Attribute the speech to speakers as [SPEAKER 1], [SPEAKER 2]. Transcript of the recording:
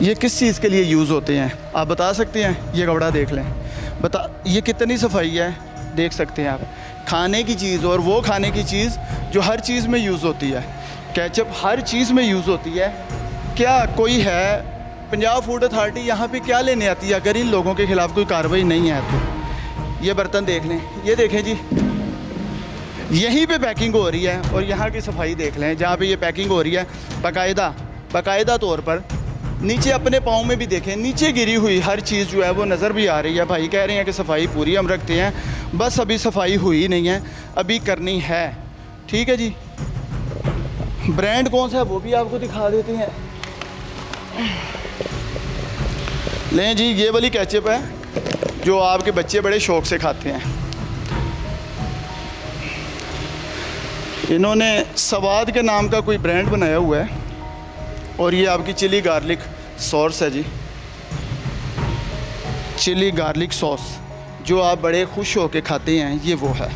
[SPEAKER 1] ये किस चीज़ के लिए यूज़ होते हैं आप बता सकते हैं? ये कपड़ा देख लें, बता ये कितनी सफाई है, देख सकते हैं आप। खाने की चीज़ और वो खाने की चीज़ जो हर चीज़ में यूज़ होती है, केचप हर चीज़ में यूज़ होती है। क्या कोई है, पंजाब फूड अथॉरिटी यहाँ पे क्या लेने आती है अगर इन लोगों के ख़िलाफ़ कोई कार्रवाई नहीं है तो? ये बर्तन देख लें, ये देखें जी, यहीं पे पैकिंग हो रही है और यहाँ की सफाई देख लें, जहाँ पे ये पैकिंग हो रही है बाकायदा तौर पर नीचे अपने पाँव में भी देखें, नीचे गिरी हुई हर चीज़ जो है वो नज़र भी आ रही है। भाई कह रहे हैं कि सफाई पूरी हम रखते हैं, बस अभी सफाई हुई नहीं है, अभी करनी है। ठीक है जी, ब्रांड कौन सा है वो भी आपको दिखा देते हैं। लें जी, ये वाली केचप है जो आपके बच्चे बड़े शौक़ से खाते हैं। इन्होंने स्वाद के नाम का कोई ब्रांड बनाया हुआ है और ये आपकी चिली गार्लिक सॉस है जी, चिली गार्लिक सॉस जो आप बड़े खुश होकर खाते हैं, ये वो है।